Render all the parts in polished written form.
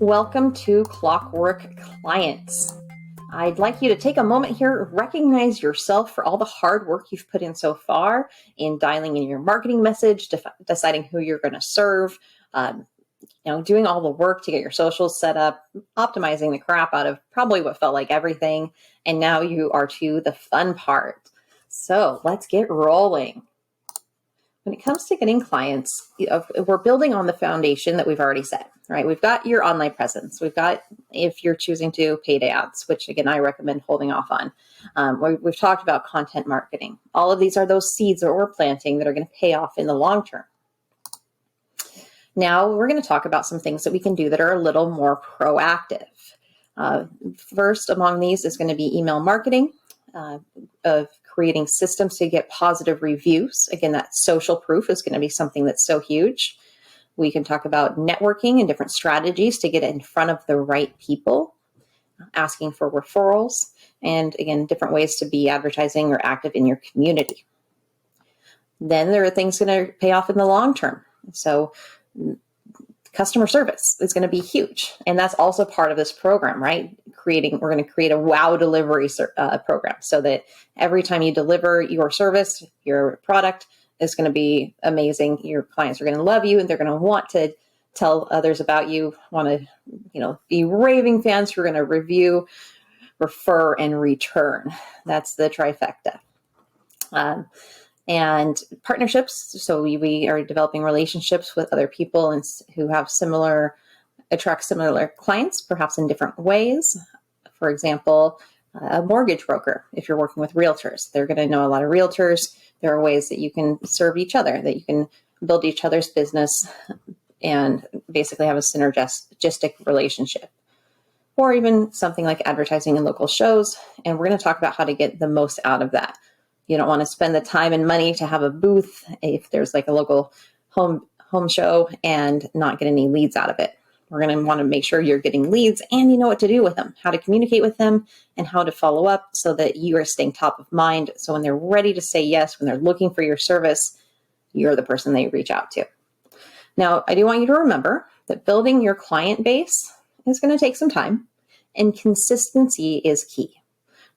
Welcome to Clockwork Clients. I'd like you to take a moment here, recognize yourself for all the hard work you've put in so far in dialing in your marketing message, deciding who you're going to serve, doing all the work to get your socials set up, optimizing the crap out of probably what felt like everything. And now you are to the fun part. So let's get rolling. When it comes to getting clients, we're building on the foundation that we've already set, right? We've got your online presence. We've got, if you're choosing to, paid ads, which again, I recommend holding off on. We've talked about content marketing. All of these are those seeds that we're planting that are going to pay off in the long term. Now we're going to talk about some things that we can do that are a little more proactive. First among these is going to be email marketing, of creating systems to get positive reviews. Again, that social proof is going to be something that's so huge. We can talk about networking and different strategies to get in front of the right people, asking for referrals, and again, different ways to be advertising or active in your community. Then there are things going to pay off in the long term. So customer service is going to be huge. And that's also part of this program, right? We're going to create a wow delivery program so that every time you deliver your service, your product is going to be amazing. Your clients are going to love you and they're going to want to tell others about you, want to, be raving fans who are going to review, refer, and return. That's the trifecta. And partnerships. So we are developing relationships with other people and who have attract similar clients, perhaps in different ways. For example, a mortgage broker. If you're working with realtors, they're going to know a lot of realtors. There are ways that you can serve each other, that you can build each other's business and basically have a synergistic relationship. Or even something like advertising in local shows. And we're going to talk about how to get the most out of that. You don't want to spend the time and money to have a booth if there's like a local home show and not get any leads out of it. We're going to want to make sure you're getting leads and you know what to do with them, how to communicate with them, and how to follow up so that you are staying top of mind. So when they're ready to say yes, when they're looking for your service, you're the person they reach out to. Now, I do want you to remember that building your client base is going to take some time, and consistency is key.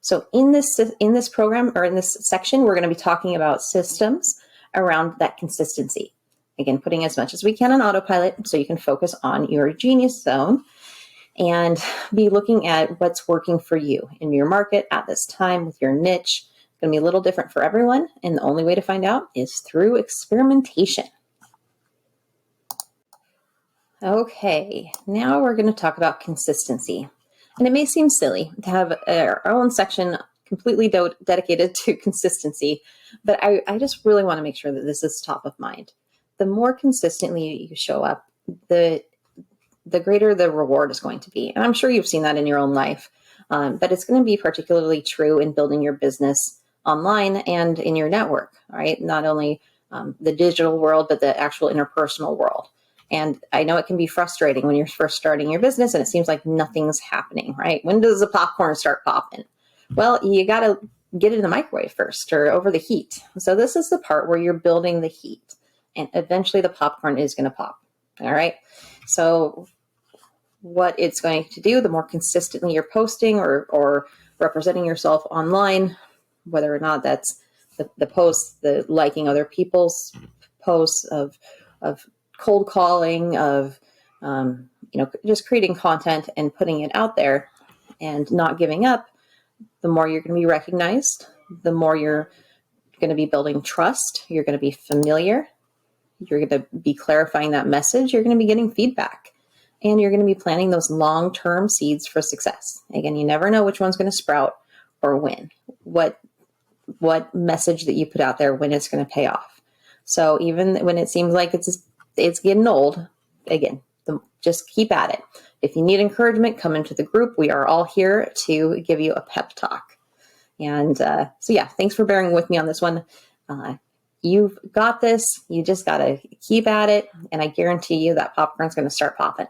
So in this program, or in this section, we're going to be talking about systems around that consistency. Again, putting as much as we can on autopilot so you can focus on your genius zone and be looking at what's working for you in your market at this time with your niche. It's going to be a little different for everyone, and the only way to find out is through experimentation. Okay, now we're going to talk about consistency. And it may seem silly to have our own section completely dedicated to consistency, but I just really want to make sure that this is top of mind. The more consistently you show up, the greater the reward is going to be. And I'm sure you've seen that in your own life, but it's going to be particularly true in building your business online and in your network, right? Not only the digital world, but the actual interpersonal world. And I know it can be frustrating when you're first starting your business and it seems like nothing's happening, right? When does the popcorn start popping? Well, you got to get it in the microwave first or over the heat. So this is the part where you're building the heat and eventually the popcorn is going to pop. All right. So what it's going to do, the more consistently you're posting or representing yourself online, whether or not that's the posts, the liking other people's posts of cold calling, of just creating content and putting it out there and not giving up, the more you're going to be recognized, the more you're going to be building trust, you're going to be familiar, you're going to be clarifying that message, you're going to be getting feedback, and you're going to be planting those long-term seeds for success. Again, you never know which one's going to sprout or when, what message that you put out there, when it's going to pay off. So even when it seems like it's getting old, again, just keep at it. If you need encouragement, come into the group. We are all here to give you a pep talk. And thanks for bearing with me on this one. You've got this. You just got to keep at it. And I guarantee you that popcorn's going to start popping.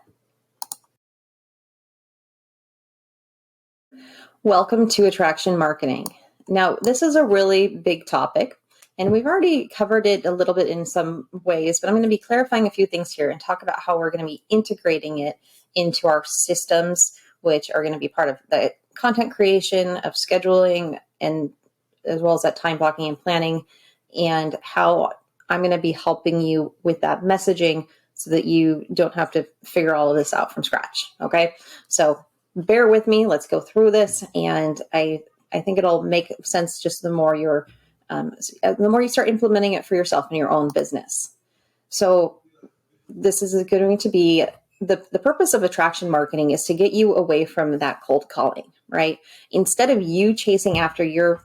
Welcome to attraction marketing. Now, this is a really big topic. And we've already covered it a little bit in some ways, but I'm going to be clarifying a few things here and talk about how we're going to be integrating it into our systems, which are going to be part of the content creation, of scheduling, and as well as that time blocking and planning, and how I'm going to be helping you with that messaging so that you don't have to figure all of this out from scratch. Okay. So bear with me. Let's go through this. And I think it'll make sense just the more you start implementing it for yourself in your own business. So this is going to be the purpose of attraction marketing is to get you away from that cold calling, right? Instead of you chasing after your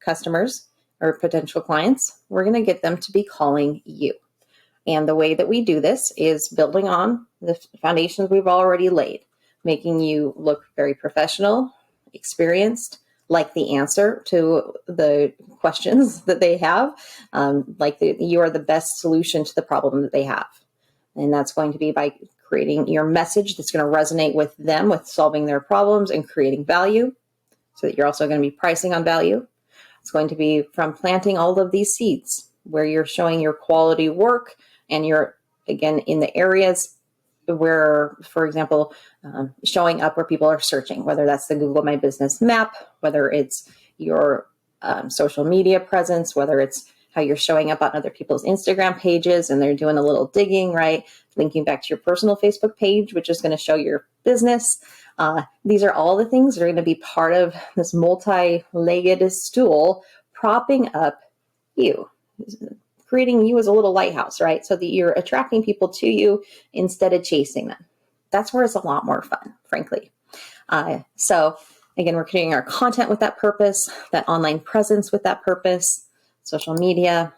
customers or potential clients, we're going to get them to be calling you. And the way that we do this is building on the foundations we've already laid, making you look very professional, experienced, like the answer to the questions that they have, you are the best solution to the problem that they have. And that's going to be by creating your message that's going to resonate with them, with solving their problems and creating value, so that you're also going to be pricing on value. It's going to be from planting all of these seeds where you're showing your quality work, and you're, again, in the areas where, for example, showing up where people are searching, whether that's the Google My Business map, whether it's your social media presence, whether it's how you're showing up on other people's Instagram pages and they're doing a little digging, right? Linking back to your personal Facebook page, which is going to show your business. These are all the things that are going to be part of this multi-legged stool propping up you, creating you as a little lighthouse, right? So that you're attracting people to you instead of chasing them. That's where it's a lot more fun, frankly. So again, we're creating our content with that purpose, that online presence with that purpose, social media,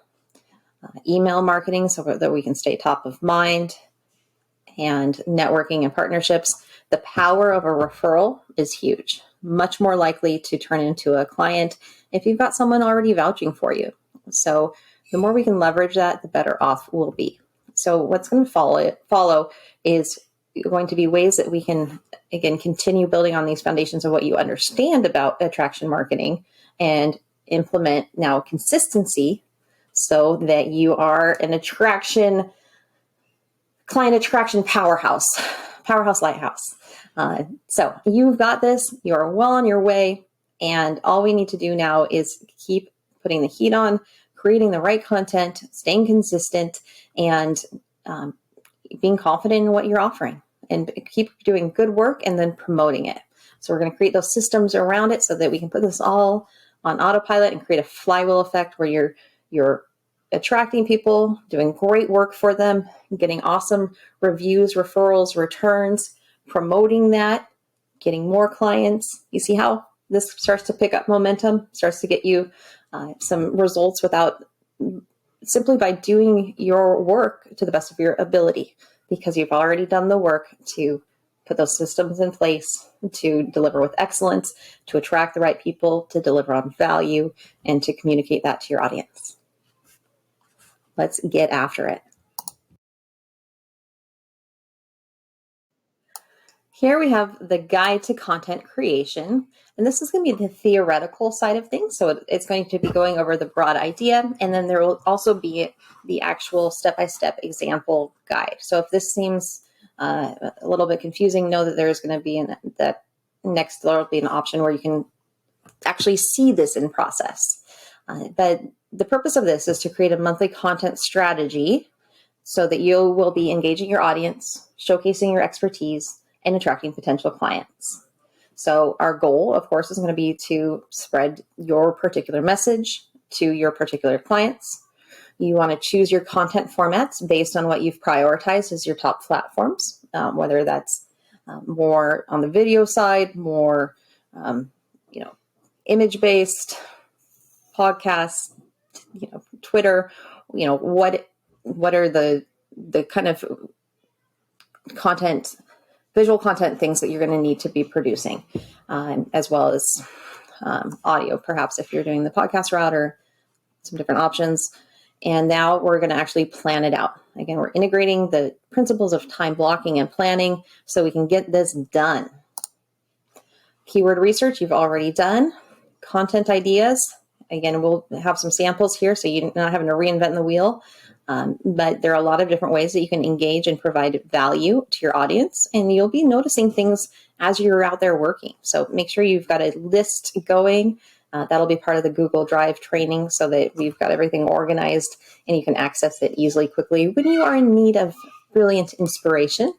email marketing so that we can stay top of mind, and networking and partnerships. The power of a referral is huge, much more likely to turn into a client if you've got someone already vouching for you. So the more we can leverage that, the better off we'll be. So what's going to follow is going to be ways that we can, again, continue building on these foundations of what you understand about attraction marketing and implement now consistency so that you are an client attraction powerhouse lighthouse. So you've got this, you're well on your way. And all we need to do now is keep putting the heat on, creating the right content, staying consistent, and being confident in what you're offering, and keep doing good work and then promoting it. So we're going to create those systems around it so that we can put this all on autopilot and create a flywheel effect where you're attracting people, doing great work for them, getting awesome reviews, referrals, returns, promoting that, getting more clients. You see how this starts to pick up momentum, starts to get you some results simply by doing your work to the best of your ability, because you've already done the work to put those systems in place to deliver with excellence, to attract the right people, to deliver on value, and to communicate that to your audience. Let's get after it. Here we have the guide to content creation, and this is going to be the theoretical side of things. So it's going to be going over the broad idea, and then there will also be the actual step-by-step example guide. So if this seems a little bit confusing, know that there's going to be there will be an option where you can actually see this in process. But the purpose of this is to create a monthly content strategy so that you will be engaging your audience, showcasing your expertise, and attracting potential clients. So our goal, of course, is going to be to spread your particular message to your particular clients. You want to choose your content formats based on what you've prioritized as your top platforms, whether that's more on the video side, more image-based, podcasts, Twitter. What are the kind of content, visual content things that you're going to need to be producing, as well as audio, perhaps if you're doing the podcast route, or some different options. And now we're going to actually plan it out. Again, we're integrating the principles of time blocking and planning so we can get this done. Keyword research you've already done. Content ideas, Again, we'll have some samples here so you're not having to reinvent the wheel. But there are a lot of different ways that you can engage and provide value to your audience, and you'll be noticing things as you're out there working. So make sure you've got a list going. That'll be part of the Google Drive training so that we've got everything organized and you can access it easily, quickly when you are in need of brilliant inspiration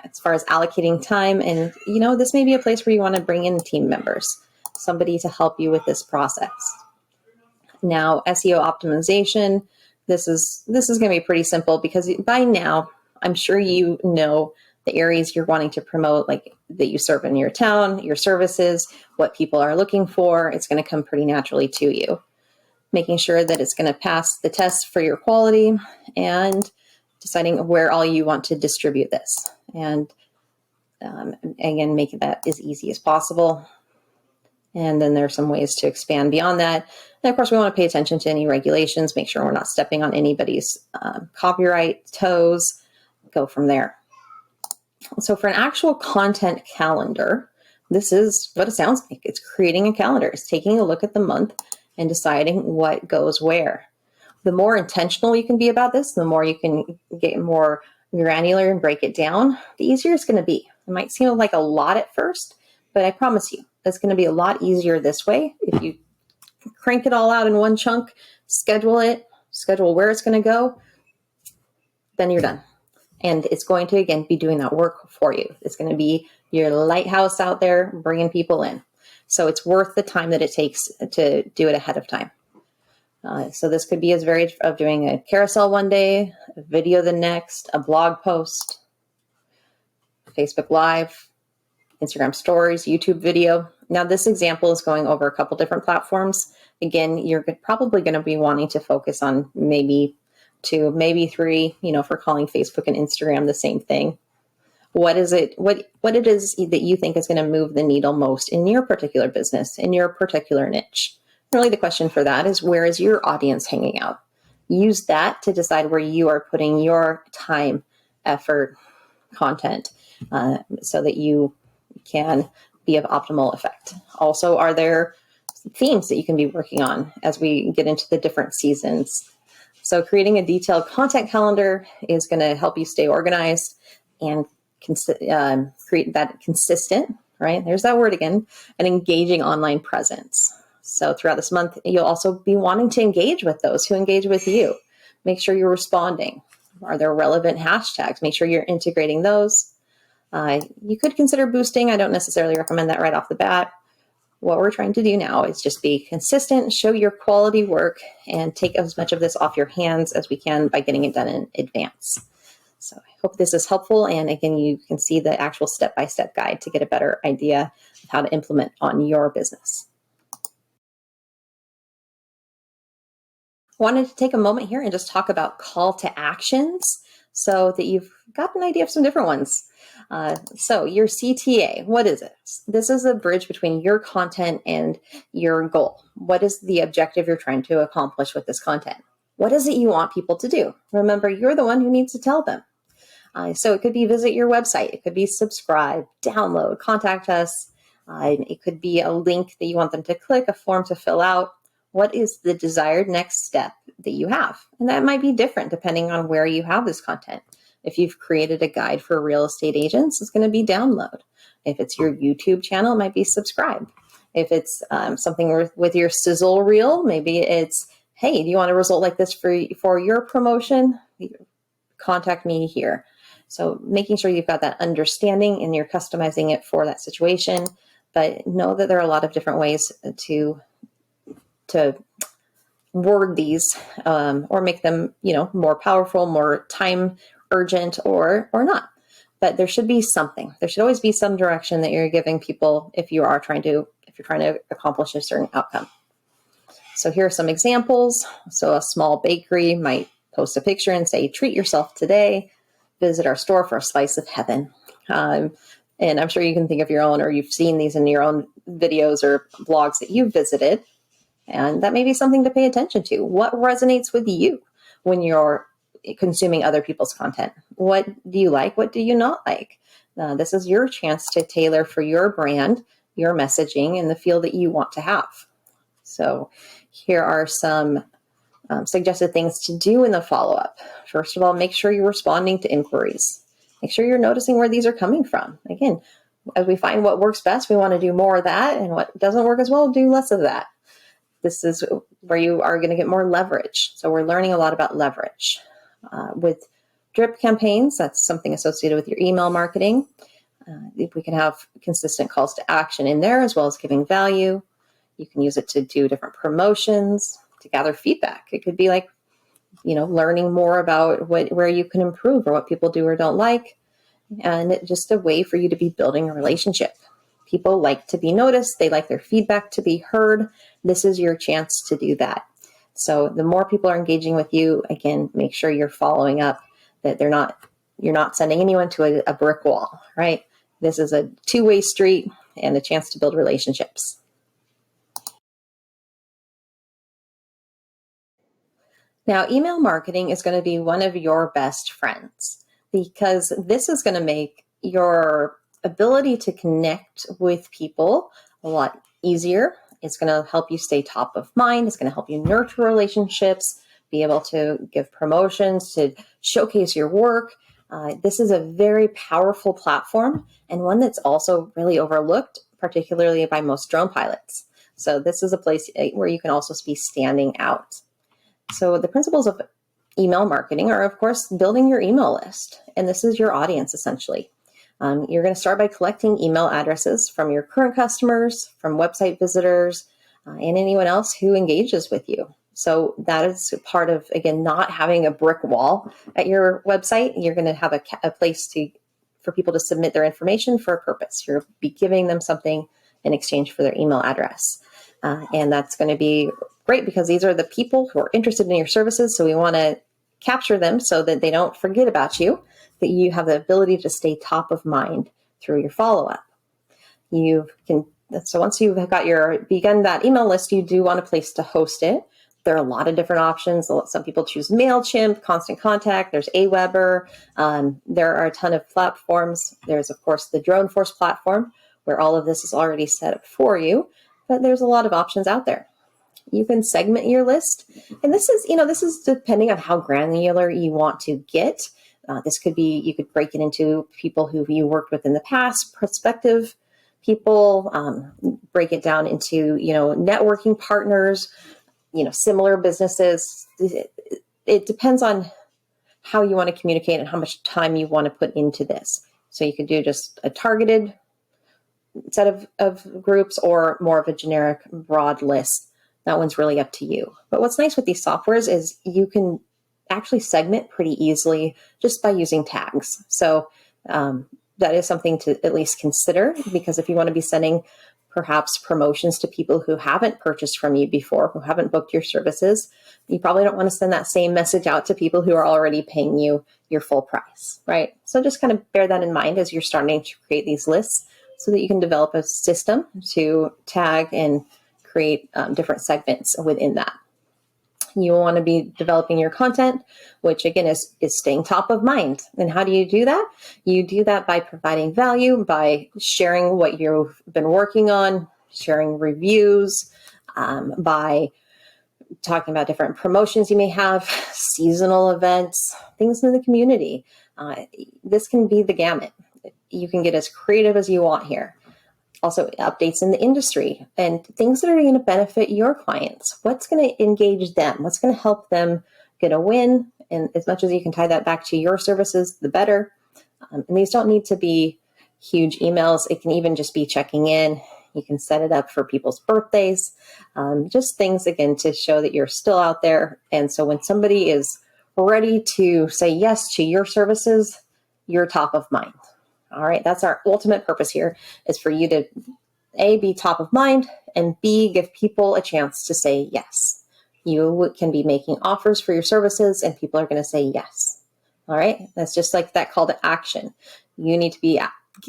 as far as allocating time. And, this may be a place where you want to bring in team members, somebody to help you with this process. Now, SEO optimization, this is going to be pretty simple because by now, I'm sure you know the areas you're wanting to promote, like that you serve in your town, your services, what people are looking for. It's going to come pretty naturally to you. Making sure that it's going to pass the test for your quality and deciding where all you want to distribute this. And again, making that as easy as possible. And then there's some ways to expand beyond that. And of course, we want to pay attention to any regulations, make sure we're not stepping on anybody's copyright toes, go from there. So for an actual content calendar, this is what it sounds like. It's creating a calendar. It's taking a look at the month and deciding what goes where. The more intentional you can be about this, the more you can get more granular and break it down, the easier it's going to be. It might seem like a lot at first, but I promise you, it's going to be a lot easier this way. If you crank it all out in one chunk, schedule where it's going to go, then you're done. And it's going to, again, be doing that work for you. It's going to be your lighthouse out there bringing people in. So it's worth the time that it takes to do it ahead of time. So this could be as varied of doing a carousel one day, a video the next, a blog post, Facebook Live, Instagram stories, YouTube video. Now this example is going over a couple different platforms. Again, you're probably going to be wanting to focus on maybe 2, maybe 3, if we're calling Facebook and Instagram the same thing. What is it, what it is that you think is going to move the needle most in your particular business, in your particular niche? Really the question for that is, where is your audience hanging out? Use that to decide where you are putting your time, effort, content, so that you can be of optimal effect. Also, are there themes that you can be working on as we get into the different seasons? So creating a detailed content calendar is going to help you stay organized and create that consistent, right? There's that word again, an engaging online presence. So throughout this month, you'll also be wanting to engage with those who engage with you. Make sure you're responding. Are there relevant hashtags? Make sure you're integrating those. You could consider boosting. I don't necessarily recommend that right off the bat. What we're trying to do now is just be consistent, show your quality work, and take as much of this off your hands as we can by getting it done in advance. So I hope this is helpful. And again, you can see the actual step-by-step guide to get a better idea of how to implement on your business. Wanted to take a moment here and just talk about call to actions so that you've got an idea of some different ones. So your CTA, what is it? This is a bridge between your content and your goal. What is the objective you're trying to accomplish with this content? What is it you want people to do? Remember, you're the one who needs to tell them. So it could be visit your website. It could be subscribe, download, contact us. It could be a link that you want them to click, a form to fill out. What is the desired next step that you have? And that might be different depending on where you have this content. If you've created a guide for real estate agents, it's going to be download. If it's your YouTube channel, it might be subscribe. If it's something with your sizzle reel, maybe it's, hey, do you want a result like this for your promotion? Contact me here. So making sure you've got that understanding and you're customizing it for that situation. But know that there are a lot of different ways to word these or make them, more powerful, more time urgent or not. But there should be something. There should always be some direction that you're giving people if you're trying to accomplish a certain outcome. So here are some examples. So a small bakery might post a picture and say, treat yourself today, visit our store for a slice of heaven. And I'm sure you can think of your own, or you've seen these in your own videos or blogs that you've visited. And that may be something to pay attention to. What resonates with you when you're consuming other people's content? What do you like? What do you not like? This is your chance to tailor for your brand, your messaging, and the feel that you want to have. So here are some suggested things to do in the follow-up. First of all, make sure you're responding to inquiries. Make sure you're noticing where these are coming from. Again, as we find what works best, we want to do more of that, and what doesn't work as well, do less of that. This is where you are going to get more leverage. So we're learning a lot about leverage. With drip campaigns, that's something associated with your email marketing. If we can have consistent calls to action in there, as well as giving value. You can use it to do different promotions, to gather feedback. It could be like, learning more about where you can improve or what people do or don't like. And just a way for you to be building a relationship. People like to be noticed. They like their feedback to be heard. This is your chance to do that. So the more people are engaging with you, again, make sure you're following up, that you're not sending anyone to a brick wall, right? This is a two-way street and a chance to build relationships. Now, email marketing is going to be one of your best friends, because this is going to make your ability to connect with people a lot easier. It's going to help you stay top of mind. It's going to help you nurture relationships, be able to give promotions, to showcase your work. This is a very powerful platform, and one that's also really overlooked, particularly by most drone pilots. So this is a place where you can also be standing out. So the principles of email marketing are, of course, building your email list. And this is your audience, essentially. You're going to start by collecting email addresses from your current customers, from website visitors, and anyone else who engages with you. So that is part of, again, not having a brick wall at your website. You're going to have a place for people to submit their information for a purpose. You'll be giving them something in exchange for their email address. And that's going to be great, because these are the people who are interested in your services. So we want to capture them so that they don't forget about you, that you have the ability to stay top of mind through your follow-up. So once you've begun that email list, you do want a place to host it. There are a lot of different options. Some people choose MailChimp, Constant Contact, there's Aweber. There are a ton of platforms. There's, of course, the Droneforce platform, where all of this is already set up for you, but there's a lot of options out there. You can segment your list. And this is depending on how granular you want to get. This could be, you could break it into people who you worked with in the past, prospective people, break it down into, networking partners, similar businesses. It depends on how you want to communicate and how much time you want to put into this. So you could do just a targeted set of groups, or more of a generic broad list. That one's really up to you. But what's nice with these softwares is you can actually segment pretty easily just by using tags. So that is something to at least consider, because if you want to be sending perhaps promotions to people who haven't purchased from you before, who haven't booked your services, you probably don't want to send that same message out to people who are already paying you your full price, right? So just kind of bear that in mind as you're starting to create these lists, so that you can develop a system to tag and create different segments within that. You want to be developing your content, which again is staying top of mind. And how do you do that? You do that by providing value, by sharing what you've been working on, sharing reviews, by talking about different promotions you may have, seasonal events, things in the community. This can be the gamut. You can get as creative as you want here. Also, updates in the industry and things that are going to benefit your clients. What's going to engage them? What's going to help them get a win? And as much as you can tie that back to your services, the better. And these don't need to be huge emails. It can even just be checking in. You can set it up for people's birthdays. Just things, again, to show that you're still out there. And so when somebody is ready to say yes to your services, you're top of mind. All right, that's our ultimate purpose here, is for you to A, be top of mind, and B, give people a chance to say yes. You can be making offers for your services and people are going to say yes. All right, that's just like that call to action. You need to be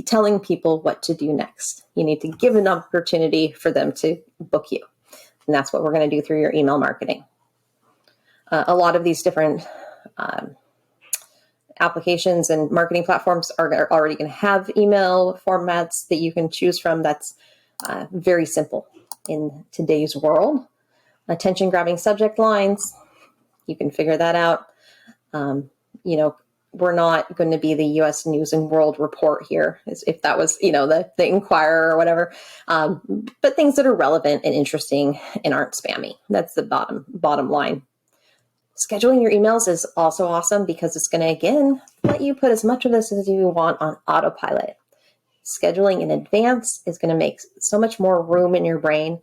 telling people what to do next. You need to give an opportunity for them to book you. And that's what we're going to do through your email marketing. A lot of these different applications and marketing platforms are already going to have email formats that you can choose from. That's very simple in today's world. Attention grabbing subject lines, you can figure that out. You know, we're not going to be the U.S. News and World Report here, if that was, you know, the Inquirer or whatever. But things that are relevant and interesting and aren't spammy. That's the bottom line. Scheduling your emails is also awesome because it's going to, again, let you put as much of this as you want on autopilot. Scheduling in advance is going to make so much more room in your brain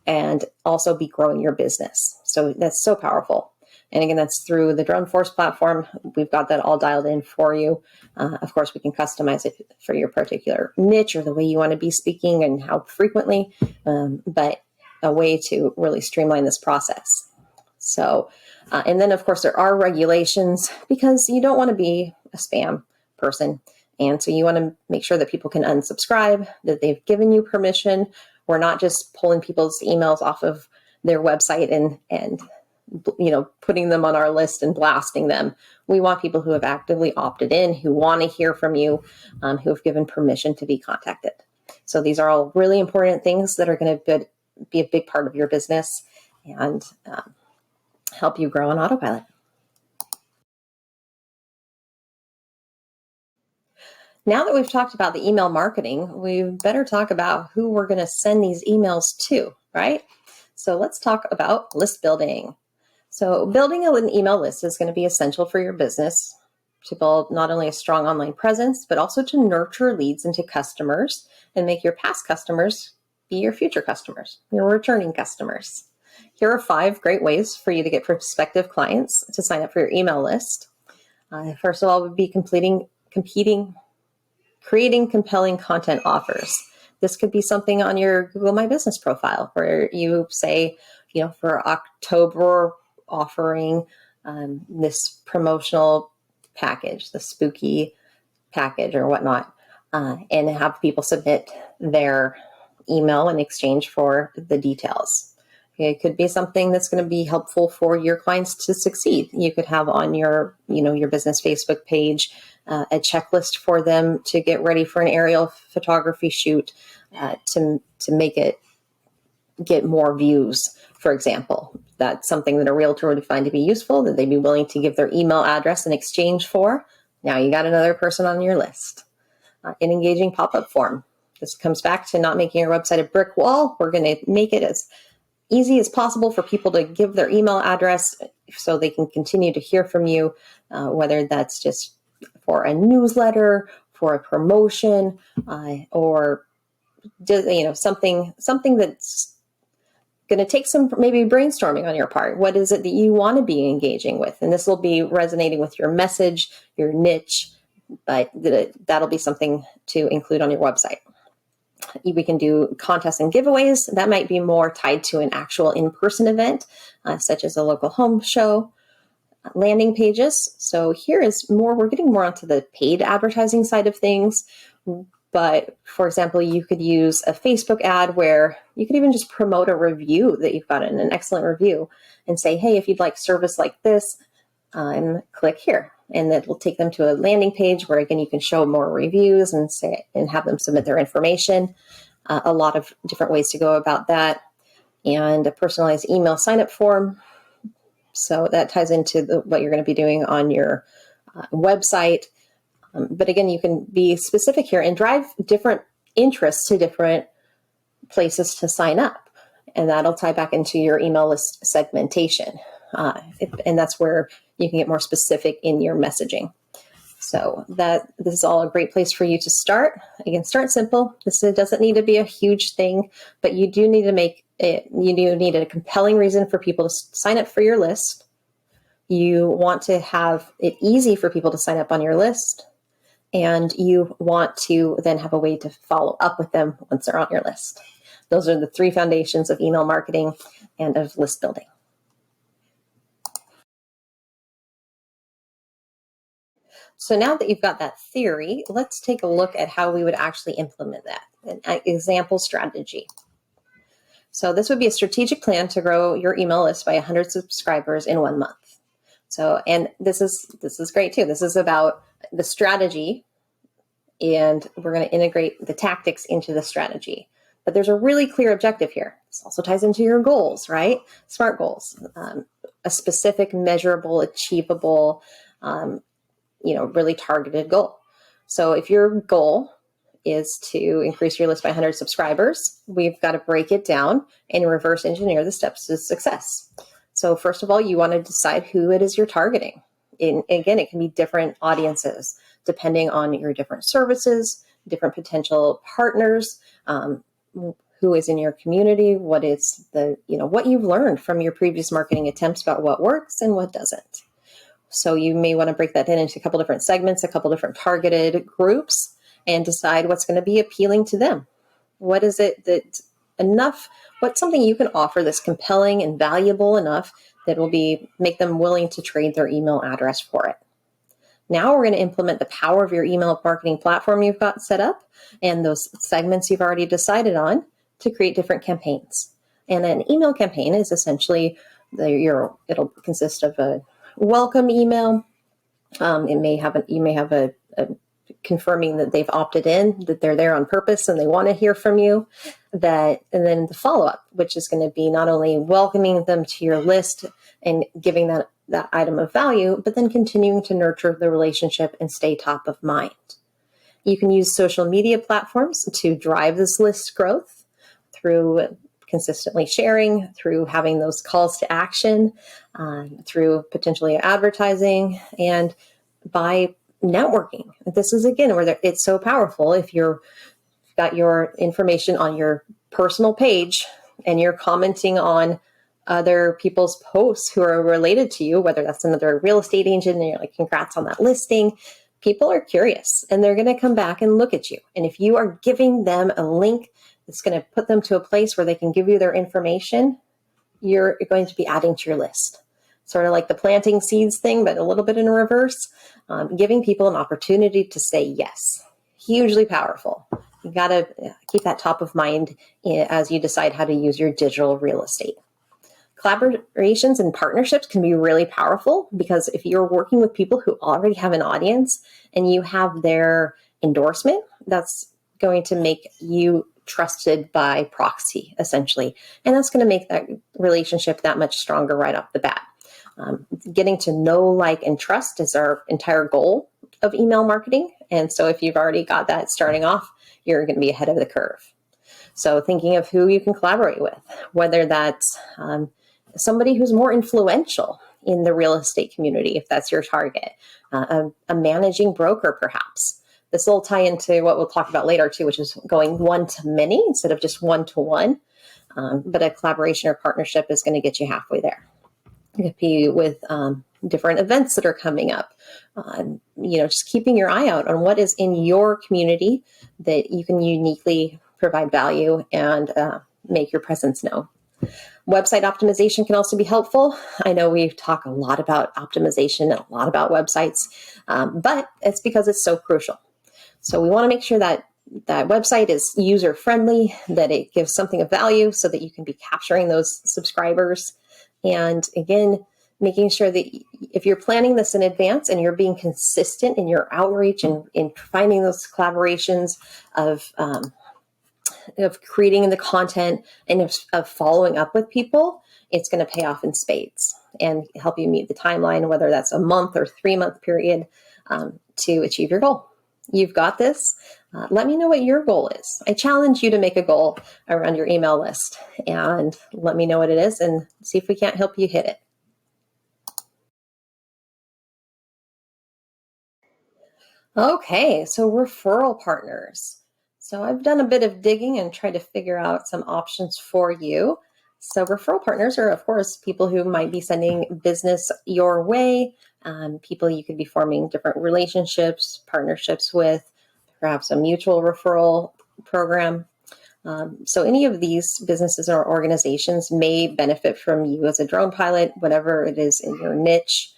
and also be growing your business. So that's so powerful. And again, that's through the Droneforce platform. We've got that all dialed in for you. Of course, we can customize it for your particular niche or the way you want to be speaking and how frequently, but a way to really streamline this process. So, and then of course there are regulations because you don't want to be a spam person. And so you want to make sure that people can unsubscribe, that they've given you permission. We're not just pulling people's emails off of their website and you know, putting them on our list and blasting them. We want people who have actively opted in, who want to hear from you, who have given permission to be contacted. So these are all really important things that are going to be a big part of your business and help you grow on autopilot. Now that we've talked about the email marketing, we better talk about who we're going to send these emails to, right? So let's talk about list building. So building an email list is going to be essential for your business to build not only a strong online presence, but also to nurture leads into customers and make your past customers be your future customers, your returning customers. Here are 5 great ways for you to get prospective clients to sign up for your email list. First of all, would be creating compelling content offers. This could be something on your Google My Business profile where you say, you know, for October, offering this promotional package, the spooky package or whatnot, and have people submit their email in exchange for the details. It could be something that's going to be helpful for your clients to succeed. You could have on your, you know, your business Facebook page a checklist for them to get ready for an aerial photography shoot to make it get more views, for example. That's something that a realtor would find to be useful, that they'd be willing to give their email address in exchange for. Now you got another person on your list. An engaging pop-up form. This comes back to not making your website a brick wall. We're going to make it as easy as possible for people to give their email address so they can continue to hear from you, whether that's just for a newsletter, for a promotion, or you know, something that's going to take some maybe brainstorming on your part. What is it that you want to be engaging with? And this will be resonating with your message, your niche, but that'll be something to include on your website. We can do contests and giveaways. That might be more tied to an actual in-person event, such as a local home show. Landing pages. So here is more, we're getting more onto the paid advertising side of things. But for example, you could use a Facebook ad where you could even just promote a review that you've gotten, an excellent review, and say, hey, if you'd like service like this, click here. And that will take them to a landing page where, again, you can show more reviews and have them submit their information. A lot of different ways to go about that. And a personalized email sign-up form. So that ties into what you're going to be doing on your website. But again, you can be specific here and drive different interests to different places to sign up. And that'll tie back into your email list segmentation. And that's where you can get more specific in your messaging. So this is all a great place for you to start. Again, start simple. This doesn't need to be a huge thing, but you do need to you do need a compelling reason for people to sign up for your list. You want to have it easy for people to sign up on your list. And you want to then have a way to follow up with them once they're on your list. Those are the 3 foundations of email marketing and of list building. So now that you've got that theory, let's take a look at how we would actually implement that, an example strategy. So this would be a strategic plan to grow your email list by 100 subscribers in 1 month. So, and this is great too. This is about the strategy, and we're going to integrate the tactics into the strategy. But there's a really clear objective here. This also ties into your goals, right? SMART goals, a specific, measurable, achievable, really targeted goal. So if your goal is to increase your list by 100 subscribers, we've got to break it down and reverse engineer the steps to success. So first of all, you want to decide who it is you're targeting. Again, it can be different audiences depending on your different services, different potential partners, who is in your community, what is what you've learned from your previous marketing attempts about what works and what doesn't. So you may want to break that into a couple different segments, a couple different targeted groups, and decide what's going to be appealing to them. What is it what's something you can offer that's compelling and valuable enough that will make them willing to trade their email address for it. Now we're going to implement the power of your email marketing platform you've got set up and those segments you've already decided on to create different campaigns. And an email campaign is essentially it'll consist of a welcome email. You may have a confirming that they've opted in, that they're there on purpose and they want to hear from you. And then the follow-up, which is going to be not only welcoming them to your list and giving that item of value, but then continuing to nurture the relationship and stay top of mind. You can use social media platforms to drive this list growth through consistently sharing, through having those calls to action, through potentially advertising, and by networking. This is, again, where it's so powerful. If you've got your information on your personal page and you're commenting on other people's posts who are related to you, whether that's another real estate agent and you're like, congrats on that listing, people are curious and they're going to come back and look at you. And if you are giving them a link that's going to put them to a place where they can give you their information, you're going to be adding to your list. Sort of like the planting seeds thing, but a little bit in reverse, giving people an opportunity to say yes. Hugely powerful. You got to keep that top of mind as you decide how to use your digital real estate. Collaborations and partnerships can be really powerful because if you're working with people who already have an audience and you have their endorsement, that's going to make you trusted by proxy, essentially. And that's going to make that relationship that much stronger right off the bat. Getting to know, like, and trust is our entire goal of email marketing. And so if you've already got that starting off, you're going to be ahead of the curve. So thinking of who you can collaborate with, whether that's somebody who's more influential in the real estate community, if that's your target, a managing broker, perhaps. This will tie into what we'll talk about later too, which is going one-to-many instead of just one-to-one. But a collaboration or partnership is going to get you halfway there. It could be with different events that are coming up. Just keeping your eye out on what is in your community that you can uniquely provide value and make your presence known. Website optimization can also be helpful. I know we talk a lot about optimization and a lot about websites, but it's because it's so crucial. So we want to make sure that that website is user-friendly, that it gives something of value so that you can be capturing those subscribers. And again, making sure that if you're planning this in advance and you're being consistent in your outreach and in finding those collaborations of creating the content and of following up with people, it's going to pay off in spades and help you meet the timeline, whether that's a month or 3-month period, to achieve your goal. You've got this. Let me know what your goal is. I challenge you to make a goal around your email list and let me know what it is and see if we can't help you hit it. Okay, so referral partners. So I've done a bit of digging and tried to figure out some options for you. So referral partners are, of course, people who might be sending business your way, people you could be forming different relationships, partnerships with, perhaps a mutual referral program. So any of these businesses or organizations may benefit from you as a drone pilot, whatever it is in your niche.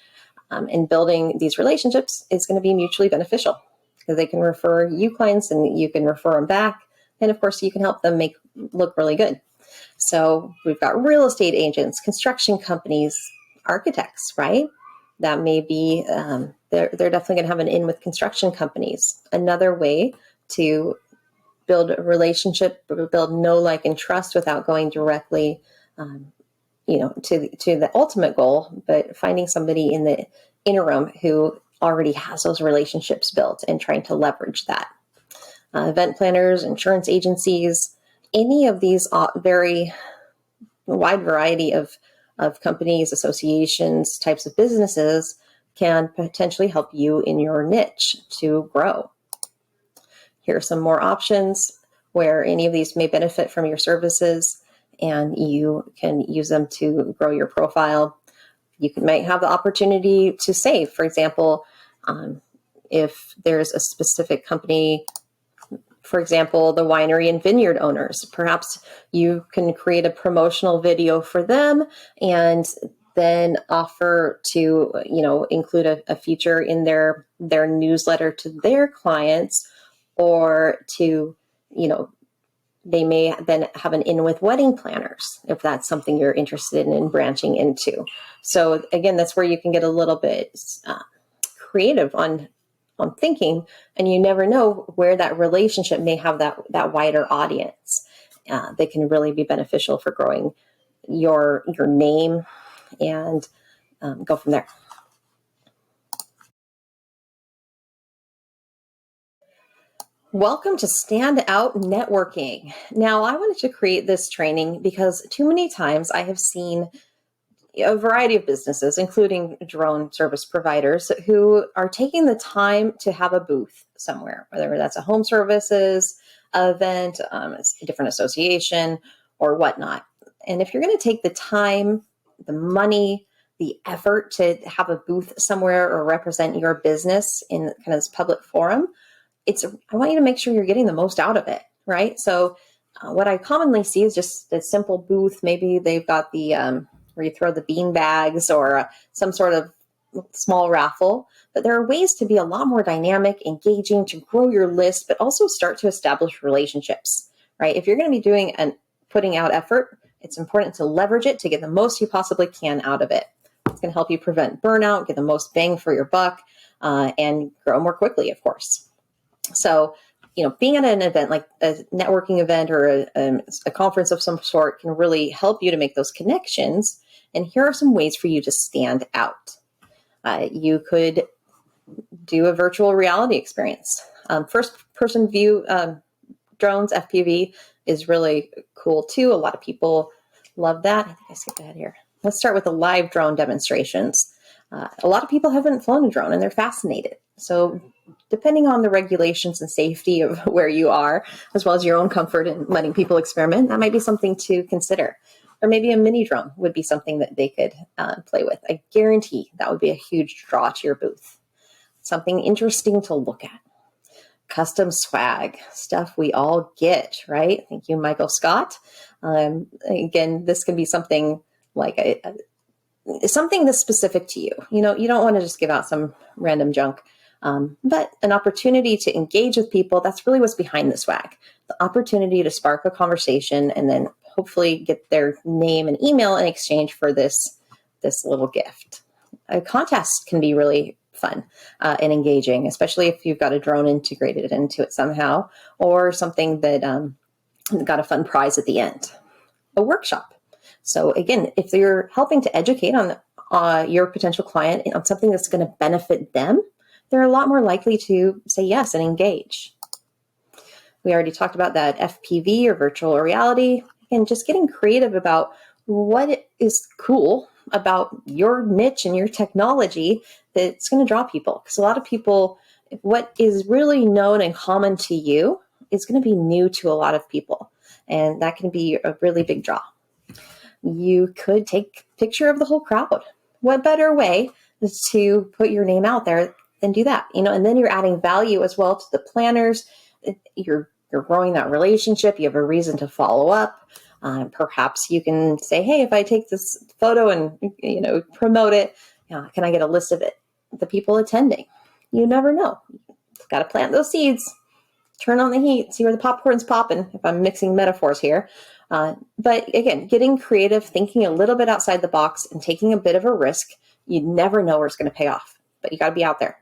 And building these relationships is going to be mutually beneficial because they can refer you clients and you can refer them back. And of course, you can help them look really good. So we've got real estate agents, construction companies, architects, right? That may be, they're definitely going to have an in with construction companies. Another way to build a relationship, build know, like, and trust without going directly, to the ultimate goal, but finding somebody in the interim who already has those relationships built and trying to leverage that. Event planners, insurance agencies, any of these very wide variety of companies, associations, types of businesses can potentially help you in your niche to grow. Here are some more options where any of these may benefit from your services, and you can use them to grow your profile. You might have the opportunity to save, for example, if there's a specific company, for example, the winery and vineyard owners, perhaps you can create a promotional video for them and then offer to, include a feature in their newsletter to their clients, or to, they may then have an in with wedding planners if that's something you're interested in branching into. So again, that's where you can get a little bit creative on thinking, and you never know where that relationship may have that wider audience. They can really be beneficial for growing your name, and go from there. Welcome to Stand Out Networking. Now, I wanted to create this training because too many times I have seen a variety of businesses, including drone service providers, who are taking the time to have a booth somewhere, whether that's a home services event, a different association, or whatnot. And if you're going to take the time, the money, the effort to have a booth somewhere or represent your business in kind of this public forum, I want you to make sure you're getting the most out of it, right? So what I commonly see is just a simple booth. Maybe they've got the where you throw the bean bags, or some sort of small raffle. But there are ways to be a lot more dynamic, engaging, to grow your list, but also start to establish relationships, right? If you're going to be doing and putting out effort, it's important to leverage it to get the most you possibly can out of it. It's going to help you prevent burnout, get the most bang for your buck, and grow more quickly, of course. So, being at an event like a networking event or a conference of some sort can really help you to make those connections. And here are some ways for you to stand out. You could do a virtual reality experience. First person view drones, FPV, is really cool too. A lot of people love that. I think I skipped ahead here. Let's start with the live drone demonstrations. A lot of people haven't flown a drone and they're fascinated. So depending on the regulations and safety of where you are, as well as your own comfort in letting people experiment, that might be something to consider. Or maybe a mini drone would be something that they could play with. I guarantee that would be a huge draw to your booth. Something interesting to look at. Custom swag, stuff we all get, right? Thank you, Michael Scott. Again, this can be something like something that's specific to you. You don't want to just give out some random junk. But an opportunity to engage with people, that's really what's behind the swag. The opportunity to spark a conversation and then hopefully get their name and email in exchange for this little gift. A contest can be really fun and engaging, especially if you've got a drone integrated into it somehow, or something that got a fun prize at the end. A workshop. So again, if you're helping to educate on your potential client on something that's going to benefit them, they're a lot more likely to say yes and engage. We already talked about that FPV or virtual reality, and just getting creative about what is cool about your niche and your technology that's going to draw people. Because a lot of people, what is really known and common to you is going to be new to a lot of people. And that can be a really big draw. You could take a picture of the whole crowd. What better way to put your name out there than do that? And then you're adding value as well to the planners. You're growing that relationship. You have a reason to follow up. Perhaps you can say, hey, if I take this photo and promote it, can I get a list of it? The people attending. You never know. You've got to plant those seeds. Turn on the heat. See where the popcorn's popping. If I'm mixing metaphors here. But again, getting creative, thinking a little bit outside the box, and taking a bit of a risk. You never know where it's going to pay off, but you got to be out there.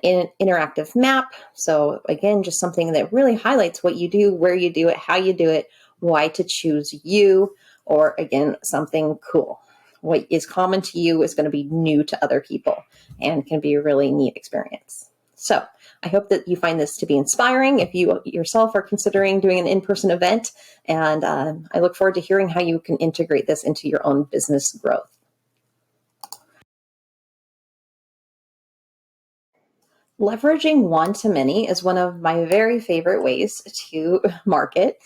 In an interactive map. So again, just something that really highlights what you do, where you do it, how you do it, why to choose you, or again, something cool. What is common to you is going to be new to other people and can be a really neat experience. So I hope that you find this to be inspiring if you yourself are considering doing an in-person event. And I look forward to hearing how you can integrate this into your own business growth. Leveraging one-to-many is one of my very favorite ways to market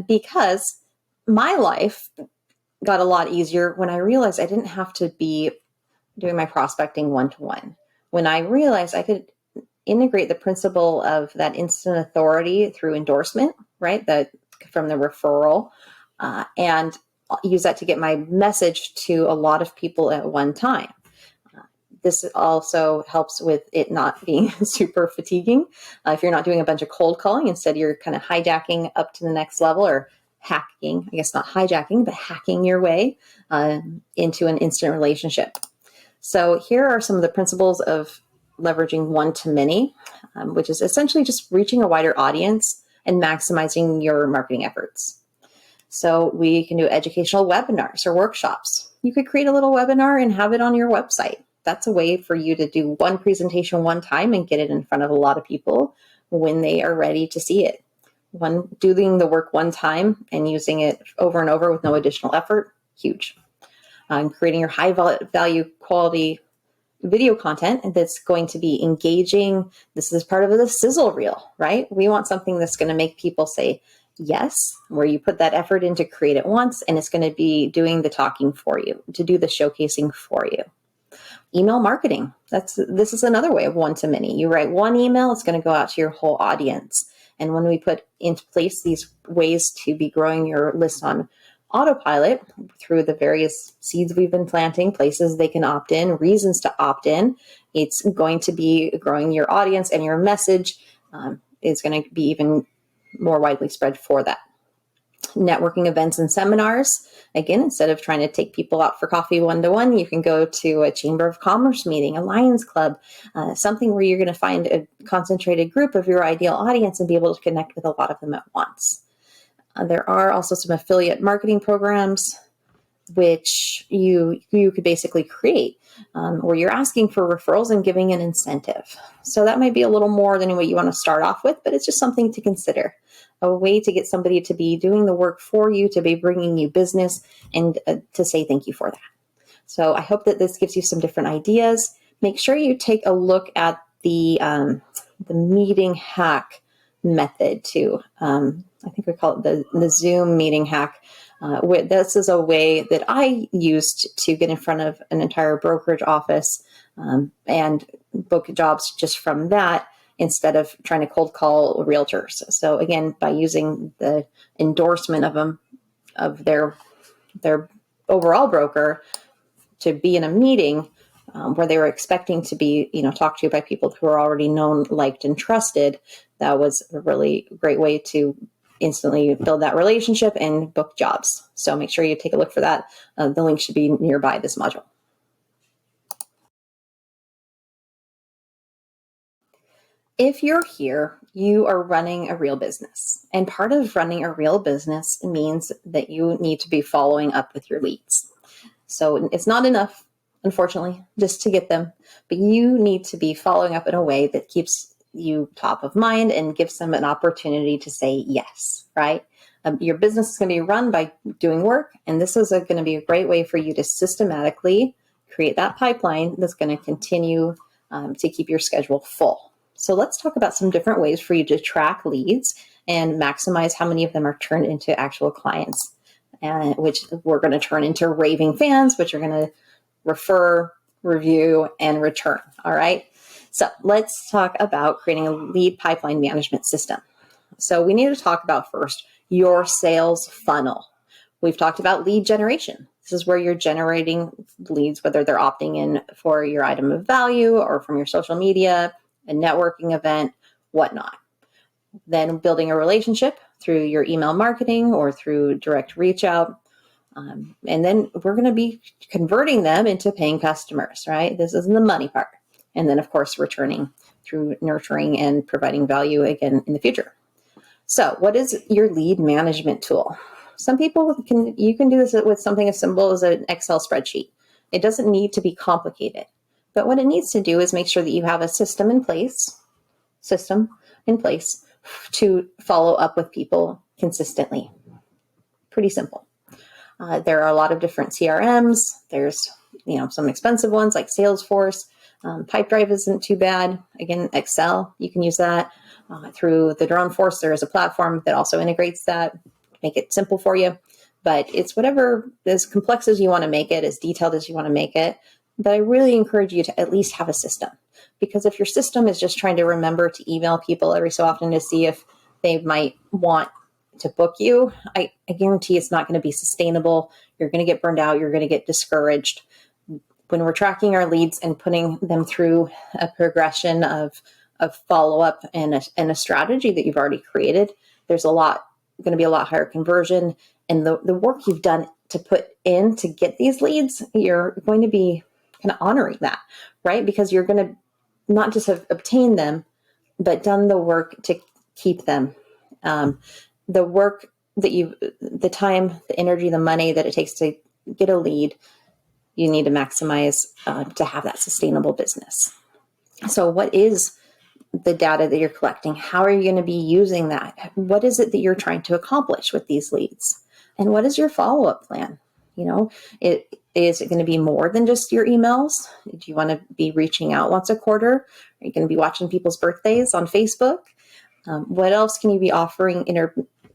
because my life got a lot easier when I realized I didn't have to be doing my prospecting one-to-one. When I realized I could integrate the principle of that instant authority through endorsement, right? That from the referral, and use that to get my message to a lot of people at one time. This also helps with it not being super fatiguing. If you're not doing a bunch of cold calling, instead you're kind of hijacking up to the next level, or hacking, I guess not hijacking, but hacking your way into an instant relationship. So here are some of the principles of leveraging one-to-many, which is essentially just reaching a wider audience and maximizing your marketing efforts. So we can do educational webinars or workshops. You could create a little webinar and have it on your website. That's a way for you to do one presentation one time and get it in front of a lot of people when they are ready to see it. Doing the work one time and using it over and over with no additional effort, huge. Creating your high value quality video content that's going to be engaging. This is part of the sizzle reel, right? We want something that's going to make people say yes, where you put that effort in to create it once, and it's going to be doing the talking for you, to do the showcasing for you. Email marketing. This is another way of one-to-many. You write one email, it's going to go out to your whole audience. And when we put into place these ways to be growing your list on autopilot through the various seeds we've been planting, places they can opt in, reasons to opt in, it's going to be growing your audience, and your message is going to be even more widely spread for that. Networking events and seminars. Again, instead of trying to take people out for coffee one-to-one, you can go to a Chamber of Commerce meeting, a Lions Club, something where you're going to find a concentrated group of your ideal audience and be able to connect with a lot of them at once. There are also some affiliate marketing programs which you could basically create where you're asking for referrals and giving an incentive. So that might be a little more than what you want to start off with, but it's just something to consider. A way to get somebody to be doing the work for you, to be bringing you business, and to say thank you for that. So I hope that this gives you some different ideas. Make sure you take a look at the meeting hack method too. I think we call it the Zoom meeting hack. This is a way that I used to get in front of an entire brokerage office and book jobs just from that, instead of trying to cold call realtors. So again, by using the endorsement of them, of their overall broker, to be in a meeting where they were expecting to be, talked to by people who are already known, liked, and trusted, that was a really great way to instantly build that relationship and book jobs. So make sure you take a look for that. The link should be nearby this module. If you're here, you are running a real business. And part of running a real business means that you need to be following up with your leads. So it's not enough, unfortunately, just to get them, but you need to be following up in a way that keeps you top of mind and gives them an opportunity to say yes, right? Your business is going to be run by doing work, and this is going to be a great way for you to systematically create that pipeline that's going to continue to keep your schedule full. So let's talk about some different ways for you to track leads and maximize how many of them are turned into actual clients, which we're going to turn into raving fans, which are going to refer, review, and return. All right. So let's talk about creating a lead pipeline management system. So we need to talk about first your sales funnel. We've talked about lead generation. This is where you're generating leads, whether they're opting in for your item of value or from your social media, a networking event, whatnot. Then building a relationship through your email marketing or through direct reach out. And then we're going to be converting them into paying customers, right? This is the money part. And then, of course, returning through nurturing and providing value again in the future. So what is your lead management tool? You can do this with something as simple as an Excel spreadsheet. It doesn't need to be complicated, but what it needs to do is make sure that you have a system in place to follow up with people consistently. Pretty simple. There are a lot of different CRMs. There's, some expensive ones like Salesforce. Pipedrive isn't too bad. Again, Excel, you can use that. Through the Droneforce, there is a platform that also integrates that, make it simple for you. But it's whatever, as complex as you want to make it, as detailed as you want to make it. But I really encourage you to at least have a system. Because if your system is just trying to remember to email people every so often to see if they might want to book you, I guarantee it's not going to be sustainable. You're going to get burned out. You're going to get discouraged. When we're tracking our leads and putting them through a progression of follow-up and a strategy that you've already created, there's going to be a lot higher conversion. And the work you've done to put in to get these leads, you're going to be kind of honoring that, right? Because you're going to not just have obtained them, but done the work to keep them. The work the time, the energy, the money that it takes to get a lead, you need to maximize to have that sustainable business. So what is the data that you're collecting? How are you going to be using that? What is it that you're trying to accomplish with these leads? And what is your follow-up plan? Is it going to be more than just your emails? Do you want to be reaching out once a quarter? Are you going to be watching people's birthdays on Facebook? What else can you be offering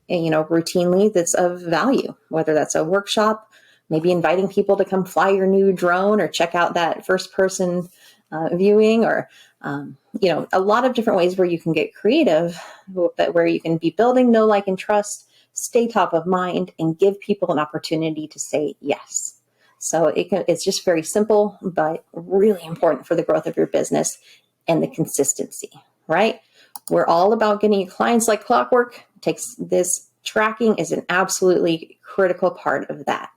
routinely that's of value? Whether that's a workshop, maybe inviting people to come fly your new drone or check out that first-person viewing, or a lot of different ways where you can get creative, but where you can be building know, like, and trust, stay top of mind, and give people an opportunity to say yes. So it's just very simple, but really important for the growth of your business and the consistency, right? We're all about getting clients like clockwork. This tracking is an absolutely critical part of that.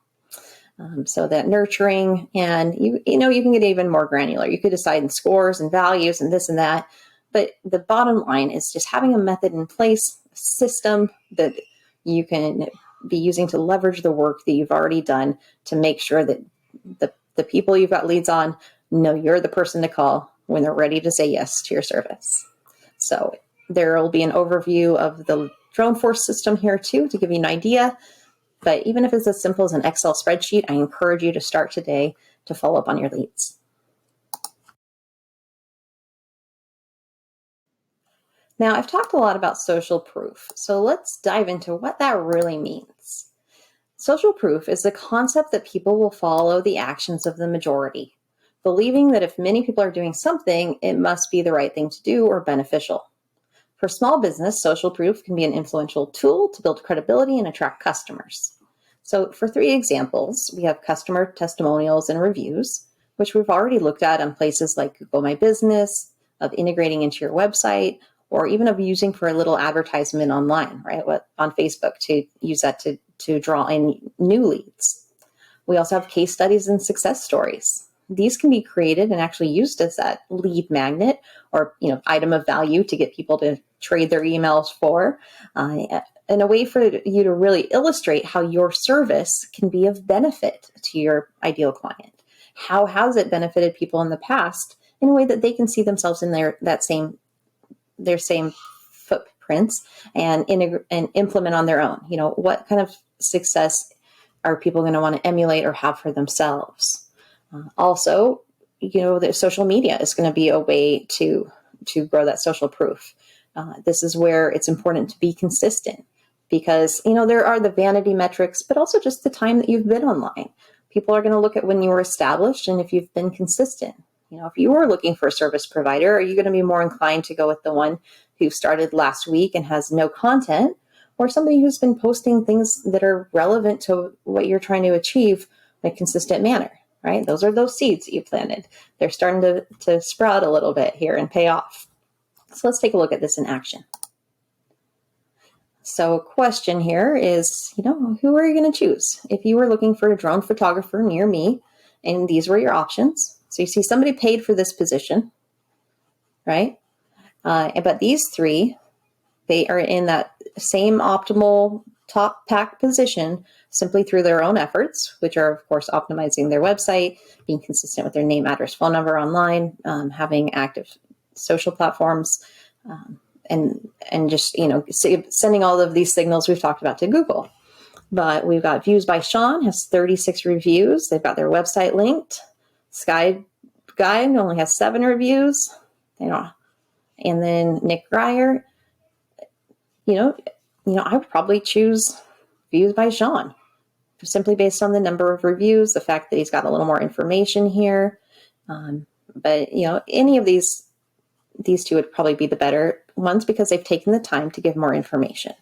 So that nurturing, and you can get even more granular. You could decide in scores and values and this and that, but the bottom line is just having a method in place, a system that you can be using to leverage the work that you've already done to make sure that the people you've got leads on know you're the person to call when they're ready to say yes to your service. So there will be an overview of the Droneforce system here too, to give you an idea. But even if it's as simple as an Excel spreadsheet, I encourage you to start today to follow up on your leads. Now, I've talked a lot about social proof, so let's dive into what that really means. Social proof is the concept that people will follow the actions of the majority, believing that if many people are doing something, it must be the right thing to do or beneficial. For small business, social proof can be an influential tool to build credibility and attract customers. So for 3 examples, we have customer testimonials and reviews, which we've already looked at on places like Google My Business, of integrating into your website, or even of using for a little advertisement online, right? On Facebook to use that to draw in new leads. We also have case studies and success stories. These can be created and actually used as that lead magnet or item of value to get people to trade their emails for, and a way for you to really illustrate how your service can be of benefit to your ideal client. How has it benefited people in the past in a way that they can see themselves in their same footprints and implement on their own? What kind of success are people going to want to emulate or have for themselves? Also, the social media is going to be a way to grow that social proof. This is where it's important to be consistent because, there are the vanity metrics, but also just the time that you've been online. People are going to look at when you were established and if you've been consistent. If you were looking for a service provider, are you going to be more inclined to go with the one who started last week and has no content, or somebody who's been posting things that are relevant to what you're trying to achieve in a consistent manner? Right? Those are those seeds that you planted. They're starting to sprout a little bit here and pay off. So let's take a look at this in action. So a question here is, who are you going to choose? If you were looking for a drone photographer near me, and these were your options. So you see somebody paid for this position, right? But these three, they are in that same optimal top pack position simply through their own efforts, which are, of course, optimizing their website, being consistent with their name, address, phone number online, having active social platforms, and just, sending all of these signals we've talked about to Google. But we've got Views by Sean, has 36 reviews. They've got their website linked. Sky Guide only has 7 reviews. And then Nick Greyer, I would probably choose Views by Sean, simply based on the number of reviews, the fact that he's got a little more information here. But any of these two would probably be the better ones because they've taken the time to give more information.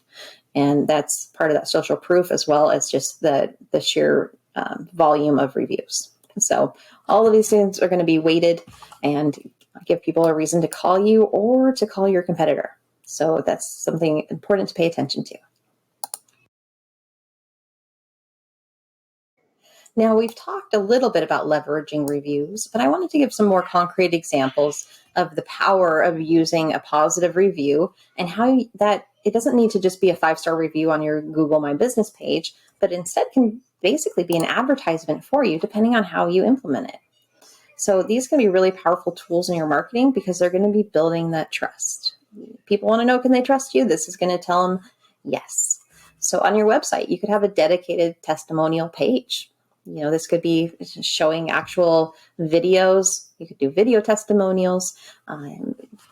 And that's part of that social proof, as well as just the sheer volume of reviews. So all of these things are going to be weighted and give people a reason to call you or to call your competitor. So that's something important to pay attention to. Now, we've talked a little bit about leveraging reviews, but I wanted to give some more concrete examples of the power of using a positive review and how that it doesn't need to just be a 5-star review on your Google My Business page, but instead can basically be an advertisement for you depending on how you implement it. So these can be really powerful tools in your marketing because they're going to be building that trust. People want to know, can they trust you? This is going to tell them yes. So on your website, you could have a dedicated testimonial page. This could be showing actual videos. You could do video testimonials.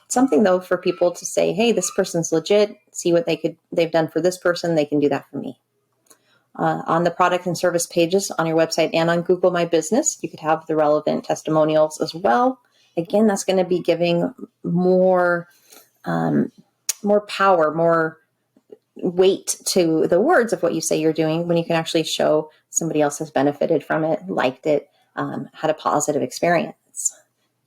Something, though, for people to say, hey, this person's legit. See what they've done for this person. They can do that for me. On the product and service pages on your website and on Google My Business, you could have the relevant testimonials as well. Again, that's going to be giving more power, more weight to the words of what you say you're doing when you can actually show somebody else has benefited from it, liked it, had a positive experience.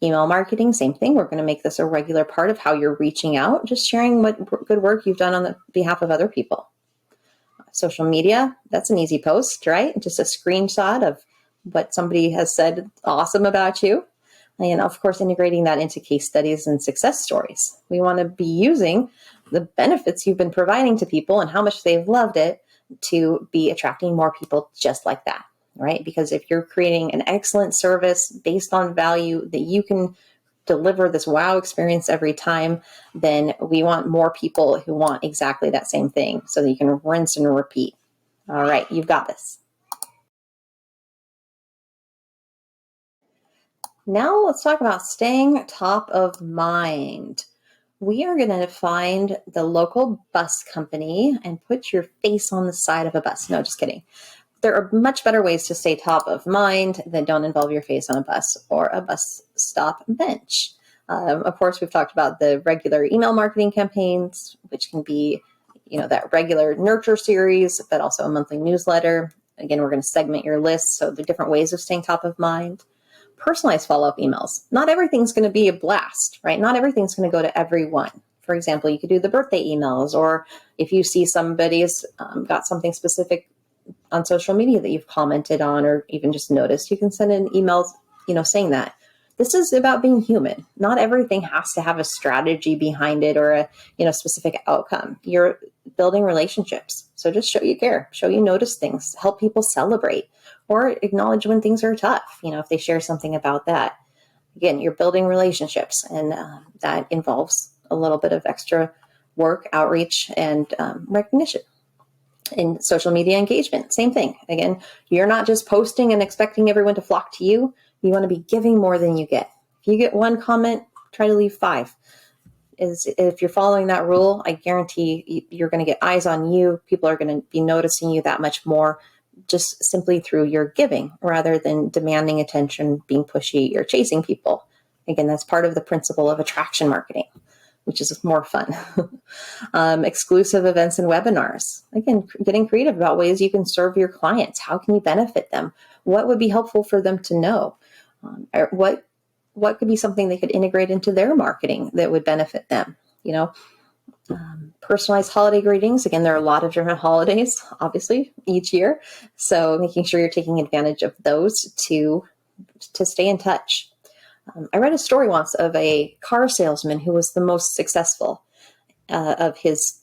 Email marketing, same thing. We're going to make this a regular part of how you're reaching out, just sharing what good work you've done on the behalf of other people. Social media, that's an easy post, right? Just a screenshot of what somebody has said awesome about you. And of course, integrating that into case studies and success stories. We want to be using the benefits you've been providing to people and how much they've loved it to be attracting more people just like that, right? Because if you're creating an excellent service based on value that you can deliver this wow experience every time, then we want more people who want exactly that same thing so that you can rinse and repeat. All right, you've got this. Now let's talk about staying top of mind. We are going to find the local bus company and put your face on the side of a bus. No, just kidding. There are much better ways to stay top of mind that don't involve your face on a bus or a bus stop bench. Of course, we've talked about the regular email marketing campaigns, which can be, that regular nurture series, but also a monthly newsletter. Again, we're going to segment your list. So there are different ways of staying top of mind. Personalized follow-up emails. Not everything's going to be a blast, right? Not everything's going to go to everyone. For example, you could do the birthday emails, or if you see somebody's got something specific on social media that you've commented on or even just noticed, you can send an email, saying that. This is about being human. Not everything has to have a strategy behind it or a specific outcome. You're building relationships. So just show you care, show you notice things, help people celebrate, or acknowledge when things are tough. If they share something about that. Again, you're building relationships, and that involves a little bit of extra work, outreach, and recognition. In social media engagement, same thing. Again, you're not just posting and expecting everyone to flock to you. You want to be giving more than you get. If you get 1 comment, try to leave 5. If you're following that rule, I guarantee you're going to get eyes on you. People are going to be noticing you that much more just simply through your giving rather than demanding attention, being pushy, or chasing people. Again, that's part of the principle of attraction marketing, which is more fun. Exclusive events and webinars. Again, getting creative about ways you can serve your clients. How can you benefit them? What would be helpful for them to know? Or what could be something they could integrate into their marketing that would benefit them? Personalized holiday greetings. Again, there are a lot of different holidays, obviously, each year. So making sure you're taking advantage of those to stay in touch. I read a story once of a car salesman who was the most successful of his,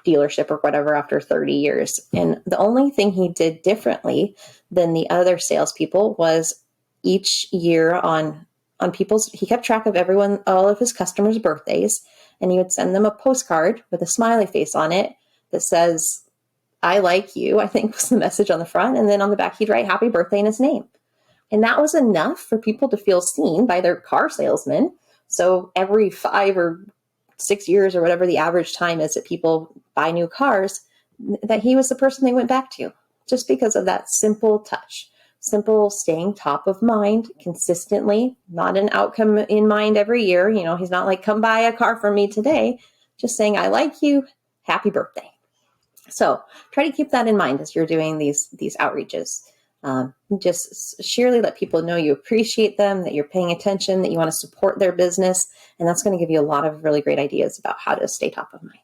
dealership or whatever after 30 years. And the only thing he did differently than the other salespeople was each year on people's, he kept track of all of his customers' birthdays, and he would send them a postcard with a smiley face on it that says, "I like you," I think was the message on the front. And then on the back, he'd write happy birthday in his name. And that was enough for people to feel seen by their car salesman. So every 5 or 6 years or whatever the average time is that people buy new cars, that he was the person they went back to, just because of that simple touch. Simple, staying top of mind consistently, not an outcome in mind every year. He's not like, come buy a car from me today, just saying, "I like you, happy birthday." So try to keep that in mind as you're doing these outreaches. Just surely let people know you appreciate them, that you're paying attention, that you want to support their business. And that's going to give you a lot of really great ideas about how to stay top of mind.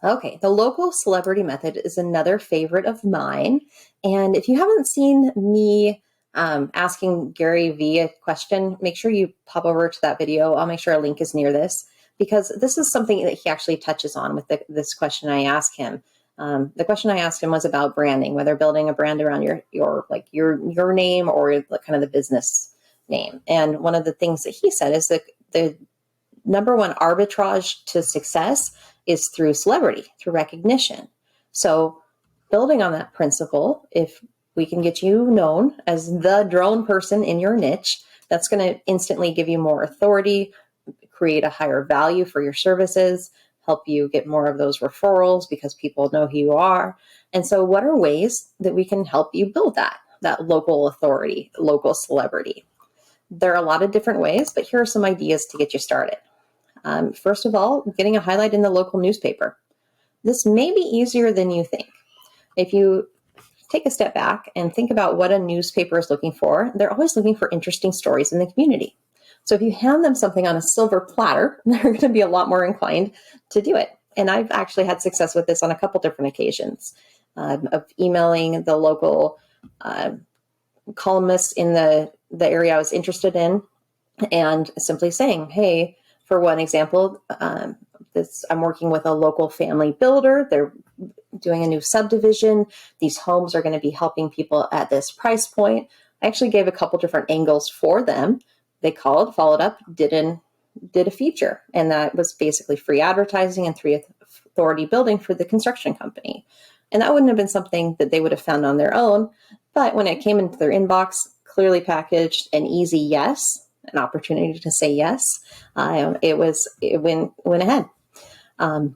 Okay, the local celebrity method is another favorite of mine. And if you haven't seen me asking Gary Vee a question, make sure you pop over to that video. I'll make sure a link is near this, because this is something that he actually touches on with this question I asked him. The question I asked him was about branding, whether building a brand around your name or kind of the business name. And one of the things that he said is that the number one arbitrage to success is through celebrity, through recognition. So building on that principle, if we can get you known as the drone person in your niche, that's going to instantly give you more authority, create a higher value for your services, help you get more of those referrals because people know who you are. And so what are ways that we can help you build that local authority, local celebrity? There are a lot of different ways, but here are some ideas to get you started. First of all, getting a highlight in the local newspaper. This may be easier than you think. If you take a step back and think about what a newspaper is looking for, they're always looking for interesting stories in the community. So if you hand them something on a silver platter, they're going to be a lot more inclined to do it. And I've actually had success with this on a couple different occasions, of emailing the local columnists in the area I was interested in, and simply saying, "Hey," for one example, I'm working with a local family builder. They're doing a new subdivision. These homes are going to be helping people at this price point. I actually gave a couple different angles for them. They called, followed up, did a feature, and that was basically free advertising and free authority building for the construction company. And that wouldn't have been something that they would have found on their own, but when it came into their inbox, clearly packaged, an easy yes, an opportunity to say yes, it went ahead. A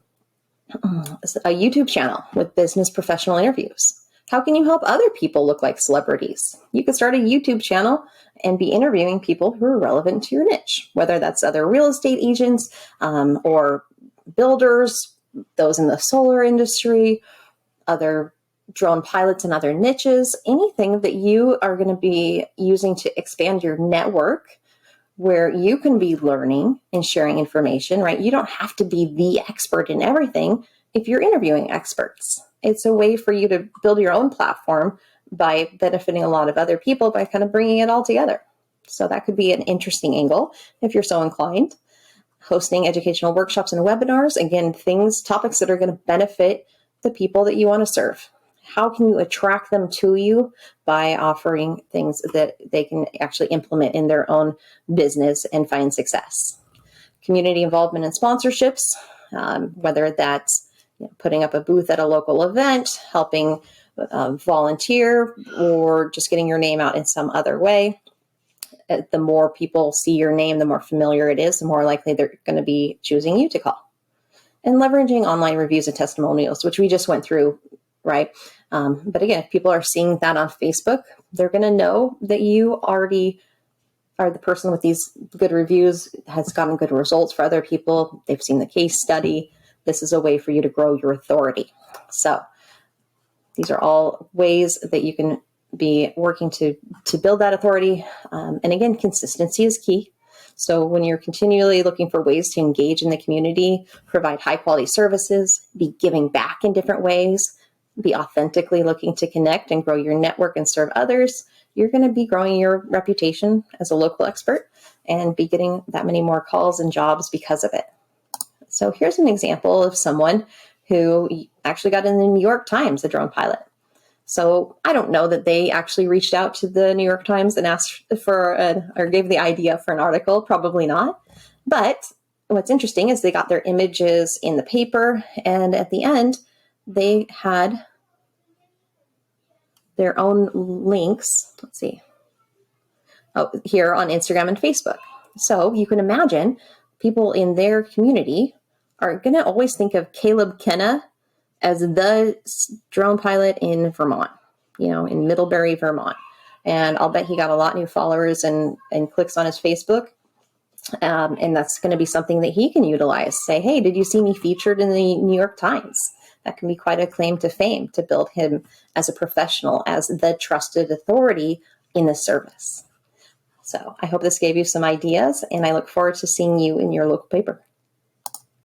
YouTube channel with business professional interviews. How can you help other people look like celebrities? You could start a YouTube channel and be interviewing people who are relevant to your niche, whether that's other real estate agents or builders, those in the solar industry, other drone pilots in other niches, anything that you are going to be using to expand your network, where you can be learning and sharing information, right? You don't have to be the expert in everything if you're interviewing experts. It's a way for you to build your own platform by benefiting a lot of other people by kind of bringing it all together. So that could be an interesting angle if you're so inclined. Hosting educational workshops and webinars, again, topics that are going to benefit the people that you want to serve. How can you attract them to you by offering things that they can actually implement in their own business and find success? Community involvement and sponsorships, whether that's putting up a booth at a local event, helping volunteer, or just getting your name out in some other way. The more people see your name, the more familiar it is, the more likely they're going to be choosing you to call. And leveraging online reviews and testimonials, which we just went through, right? But again, if people are seeing that on Facebook, they're going to know that you already are the person with these good reviews, has gotten good results for other people. They've seen the case study. This is a way for you to grow your authority. So these are all ways that you can be working to build that authority. And again, consistency is key. So when you're continually looking for ways to engage in the community, provide high quality services, be giving back in different ways, be authentically looking to connect and grow your network and serve others, you're going to be growing your reputation as a local expert and be getting that many more calls and jobs because of it. So here's an example of someone who actually got in the New York Times, a drone pilot. So I don't know that they actually reached out to the New York Times and asked for or gave the idea for an article. Probably not. But what's interesting is they got their images in the paper, and at the end, they had their own links. Let's see. Oh, here on Instagram and Facebook. So you can imagine people in their community are going to always think of Caleb Kenna as the drone pilot in Vermont, in Middlebury, Vermont. And I'll bet he got a lot of new followers and clicks on his Facebook. And that's going to be something that he can utilize. Say, hey, did you see me featured in the New York Times? That can be quite a claim to fame to build him as a professional, as the trusted authority in the service. So I hope this gave you some ideas, and I look forward to seeing you in your local paper.